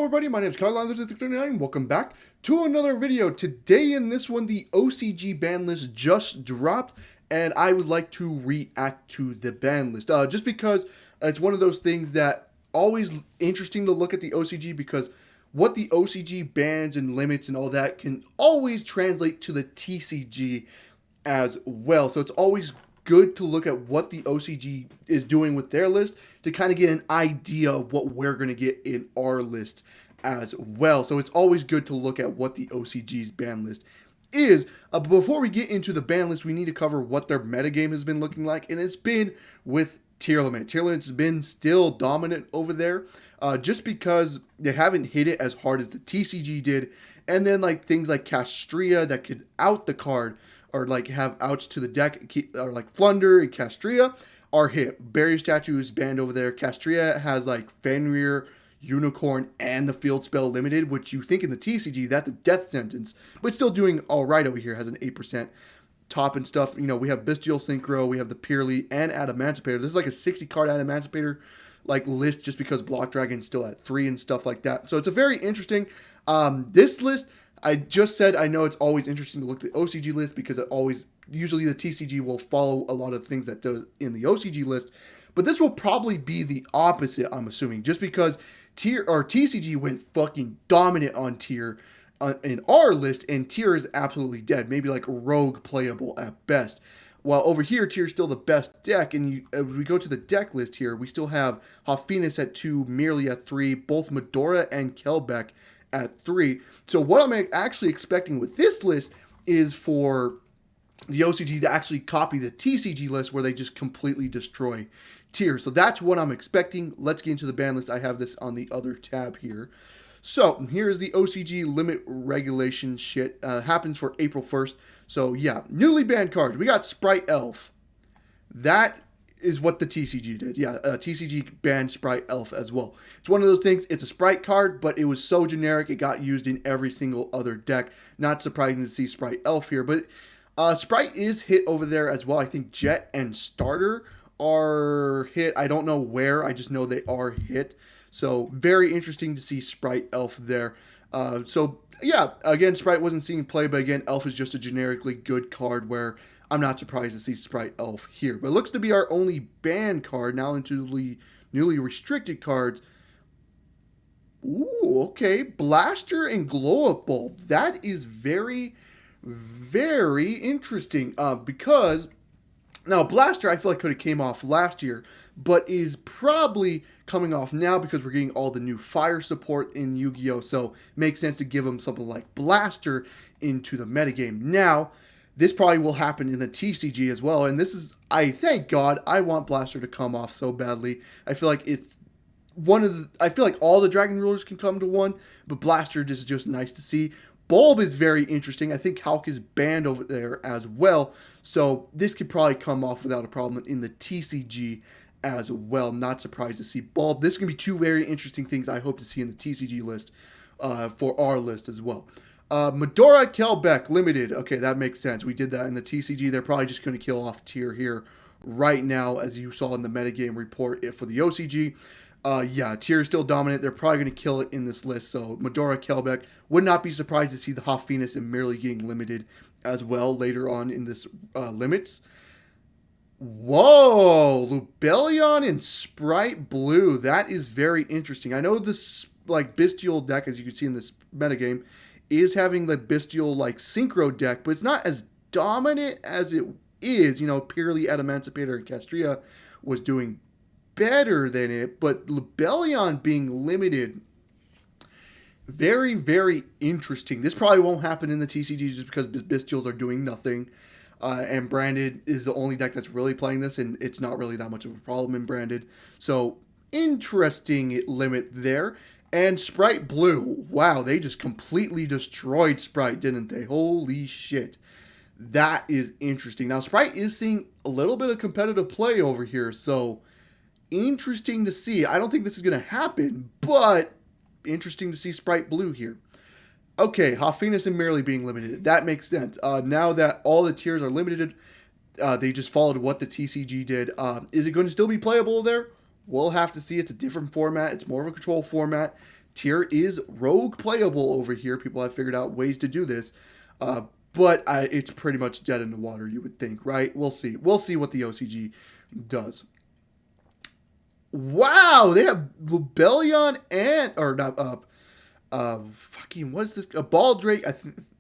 everybody, my name is Kyle, and welcome back to another video. Today in this one, the OCG ban list just dropped, and I would like to react to the ban list. Just because it's one of those things that always interesting to look at the OCG, because what the OCG bans and limits and all that can always translate to the TCG as well. So it's always good to look at what the OCG is doing with their list to kind of get an idea of what we're going to get in our list as well. So it's always good to look at what the OCG's ban list is. But before we get into the ban list, we need to cover what their metagame has been looking like, and it's been with tier limit. Tier limit's been still dominant over there, just because they haven't hit it as hard as the TCG did, and then like things like Castria that could out the card or like have outs to the deck, or like Flunder and Castria are hit. Barrier Statue is banned over there. Castria has like Fenrir, Unicorn, and the Field Spell Limited, which you think in the TCG, that's a death sentence, but still doing all right over here, has an 8% top and stuff. You know, we have Bestial Synchro, we have the Purely, and Adamancipator. This is like a 60 card Adamancipator like list, just because Block Dragon's still at 3 and stuff like that. So it's a very interesting, this list. I just said I know it's always interesting to look at the OCG list, because it always, usually the TCG will follow a lot of things that does in the OCG list, but this will probably be the opposite, I'm assuming, just because tier or TCG went fucking dominant on tier in our list, and tier is absolutely dead, maybe like rogue playable at best. While over here, tier is still the best deck, and we go to the deck list here, we still have Hoffinas at 2, Merely at 3, both Medora and Kelbeck at 3. So what I'm actually expecting with this list is for the OCG to actually copy the TCG list, where they just completely destroy tier. So that's what I'm expecting. Let's get into the ban list. I have this on the other tab here. So here's the OCG limit regulation shit. Happens for April 1st. So yeah, newly banned cards. We got Sprite Elf. That is what the TCG did. Yeah, TCG banned Sprite Elf as well. It's one of those things, it's a Sprite card, but it was so generic, it got used in every single other deck. Not surprising to see Sprite Elf here, but Sprite is hit over there as well. I think Jet and Starter are hit. I don't know where, I just know they are hit. So very interesting to see Sprite Elf there. So yeah, again, Sprite wasn't seeing play, but again, Elf is just a generically good card, where I'm not surprised to see Sprite Elf here. But it looks to be our only banned card now into the newly restricted cards. Ooh, okay. Blaster and Glow Up Bulb. That is very, very interesting. Because now Blaster, I feel like could have came off last year, but is probably coming off now because we're getting all the new fire support in Yu-Gi-Oh! So makes sense to give them something like Blaster into the metagame. Now, this probably will happen in the TCG as well, and this is, I thank God, I want Blaster to come off so badly. I feel like it's one of the, I feel like all the Dragon Rulers can come to one, but Blaster is just nice to see. Bulb is very interesting. I think Hulk is banned over there as well, so this could probably come off without a problem in the TCG as well. Not surprised to see Bulb. This is going to be two very interesting things I hope to see in the TCG list for our list as well. Medora Kelbeck Limited. Okay, that makes sense. We did that in the TCG. They're probably just going to kill off tier here right now, as you saw in the metagame report for the OCG. Yeah, tier is still dominant. They're probably going to kill it in this list. So Medora Kelbeck, would not be surprised to see the Hoffinas and Merely getting limited as well later on in this limits. Whoa, Lubellion and Sprite Blue. That is very interesting. I know this like Bestial deck, as you can see in this metagame, is having the Bestial like Synchro deck, but it's not as dominant as it is. You know, Purely, Adamancipator, and Castria was doing better than it, but Lubellion being limited, very, very interesting. This probably won't happen in the TCG just because Bestials are doing nothing. And Branded is the only deck that's really playing this, and it's not really that much of a problem in Branded. So, interesting limit there. And Sprite Blue. Wow, they just completely destroyed Sprite, didn't they? Holy shit. That is interesting. Now, Sprite is seeing a little bit of competitive play over here, so interesting to see. I don't think this is going to happen, but interesting to see Sprite Blue here. Okay, Hoffinas and Merely being limited. That makes sense. Now that all the tiers are limited, they just followed what the TCG did. Is it going to still be playable there? We'll have to see. It's a different format. It's more of a control format. tier is rogue playable over here. People have figured out ways to do this. But it's pretty much dead in the water, you would think, right? We'll see. We'll see what the OCG does. Wow, they have Lubellion and or not fucking what's this? A Baldrake.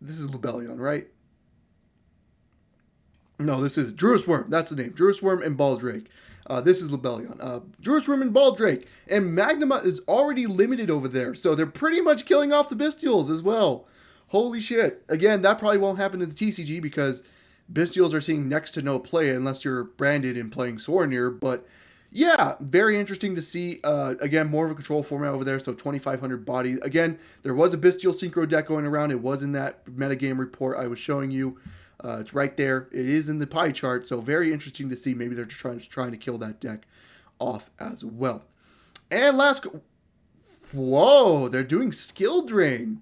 This is Lubellion, right? No, this is Druis Worm. That's the name. Druis Worm and Baldrake. This is Lubellion. Druis Worm and Baldrake. And Magnuma is already limited over there. So they're pretty much killing off the Bestials as well. Holy shit. Again, that probably won't happen in the TCG because Bestials are seeing next to no play unless you're branded and playing Sorenir. But yeah, very interesting to see. Again, more of a control format over there. So 2,500 body. Again, there was a Bestial Synchro deck going around. It was in that metagame report I was showing you. It's right there. It is in the pie chart. So very interesting to see. Maybe they're trying to kill that deck off as well. And last... Whoa, they're doing Skill Drain.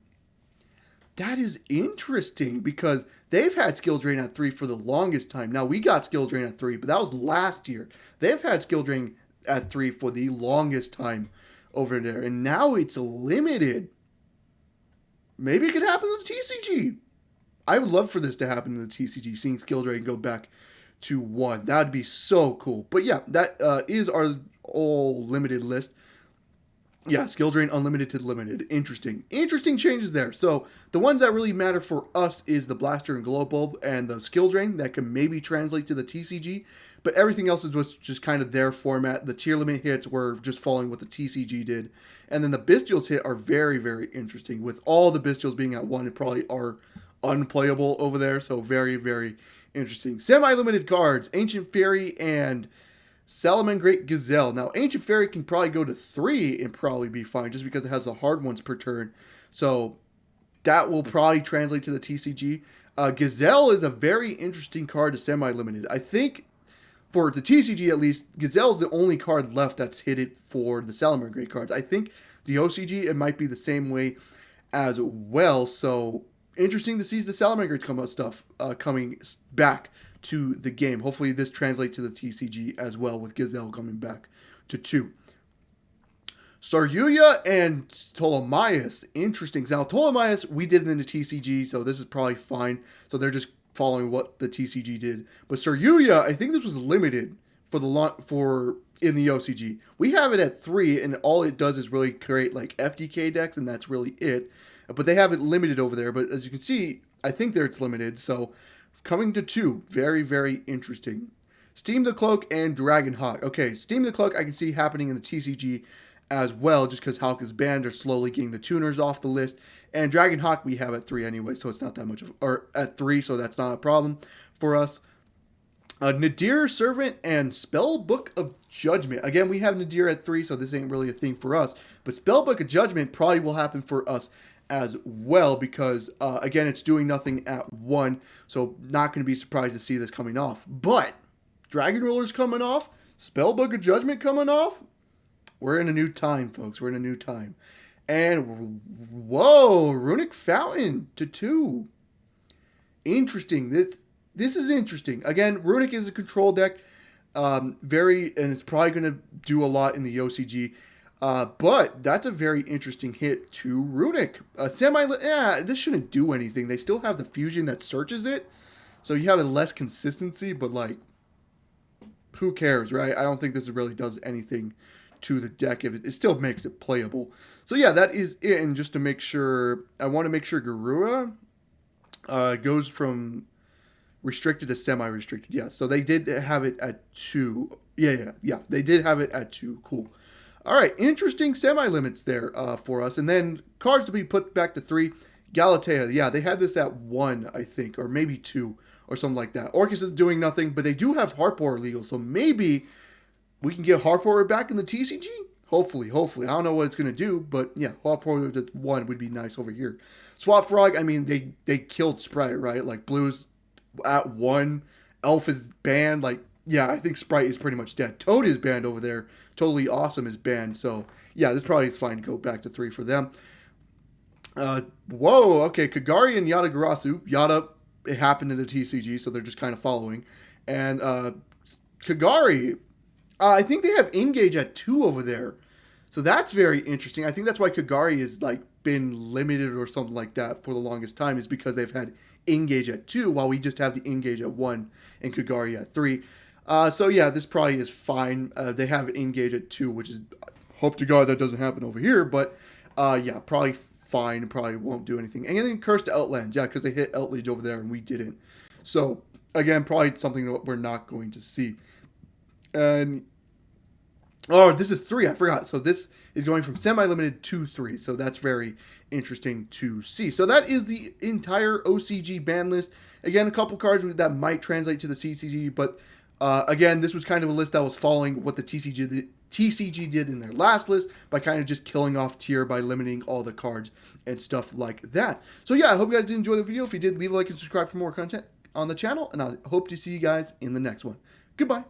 That is interesting because they've had Skill Drain at 3 for the longest time. Now, we got Skill Drain at 3, but that was last year. They've had Skill Drain at 3 for the longest time over there. And now it's limited. Maybe it could happen to the TCG. I would love for this to happen in the TCG, seeing Skill Drain go back to 1. That would be so cool. But yeah, that is our all limited list. Yeah, Skill Drain Unlimited to Limited. Interesting. Interesting changes there. So, the ones that really matter for us is the Blaster and Glow Bulb and the Skill Drain that can maybe translate to the TCG. But everything else was just kind of their format. The tier limit hits were just following what the TCG did. And then the Bestials hit are very, very interesting. With all the Bestials being at 1, it probably are unplayable over there. So, very, very interesting. Semi-limited cards. Ancient Fairy and... Salamangreat Gazelle. Now, Ancient Fairy can probably go to 3 and probably be fine just because it has the hard ones per turn. So, that will probably translate to the TCG. Gazelle is a very interesting card to semi-limited. I think, for the TCG at least, Gazelle is the only card left that's hit it for the Salamangreat cards. I think the OCG, it might be the same way as well. So, interesting to see the Salamangreat coming back to the game. Hopefully this translates to the TCG as well with Gazelle coming back to 2. Saryuya and Ptolemaeus. Interesting. Now, Ptolemaeus, we did it in the TCG, so this is probably fine. So they're just following what the TCG did. But Saryuya, I think this was limited for in the OCG. We have it at 3, and all it does is really create like FDK decks, and that's really it. But they have it limited over there. But as you can see, I think there it's limited. So coming to 2, very, very interesting. Steam the Cloak and Dragon Hawk. Okay, Steam the Cloak I can see happening in the TCG as well, just because Hawk is banned. They're slowly getting the tuners off the list. And Dragon Hawk we have at 3 anyway, so it's not that much or at 3, so that's not a problem for us. Nadir Servant and Spellbook of Judgment. Again, we have Nadir at 3, so this ain't really a thing for us. But Spellbook of Judgment probably will happen for us as well because, again, it's doing nothing at 1, so not going to be surprised to see this coming off. But Dragon Ruler's coming off, Spellbook of Judgment coming off. We're in a new time, folks. We're in a new time. And, whoa, Runic Fountain to 2. Interesting. This is interesting. Again, Runic is a control deck, and it's probably going to do a lot in the OCG. But that's a very interesting hit to Runic. This shouldn't do anything. They still have the fusion that searches it. So you have a less consistency, but like, who cares, right? I don't think this really does anything to the deck. If it still makes it playable. So yeah, that is it. And just to make sure, I want to make sure Garura goes from restricted to semi-restricted. Yeah, so they did have it at 2. Yeah. They did have it at 2. Cool. All right, interesting semi-limits there for us. And then cards to be put back to 3. Galatea, yeah, they had this at 1, I think, or maybe 2, or something like that. Orcus is doing nothing, but they do have Harpor legal, so maybe we can get Harpor back in the TCG? Hopefully. I don't know what it's going to do, but yeah, Harpor at 1 would be nice over here. Swap Frog, I mean, they killed Sprite, right? Like, Blue's at 1, Elf is banned, like, yeah, I think Sprite is pretty much dead. Toad is banned over there. Totally Awesome is banned. So, yeah, this probably is fine to go back to 3 for them. Whoa, okay. Kagari and Yatagarasu. Yata, it happened in the TCG, so they're just kind of following. And Kagari, I think they have Engage at 2 over there. So that's very interesting. I think that's why Kagari has like been limited or something like that for the longest time, is because they've had Engage at 2 while we just have the Engage at 1 and Kagari at 3. So yeah, this probably is fine. They have Engage at 2, which is, hope to God that doesn't happen over here, but yeah, probably fine. Probably won't do anything. And then Curse to Outlands, yeah, because they hit Outlands over there and we didn't. So again, probably something that we're not going to see. And oh, this is 3. I forgot. So this is going from semi-limited to 3. So that's very interesting to see. So that is the entire OCG ban list. Again, a couple cards that might translate to the CCG, but again, this was kind of a list that was following what the TCG did in their last list by kind of just killing off tier by limiting all the cards and stuff like that. So yeah, I hope you guys did enjoy the video. If you did, leave a like and subscribe for more content on the channel, and I hope to see you guys in the next one. Goodbye.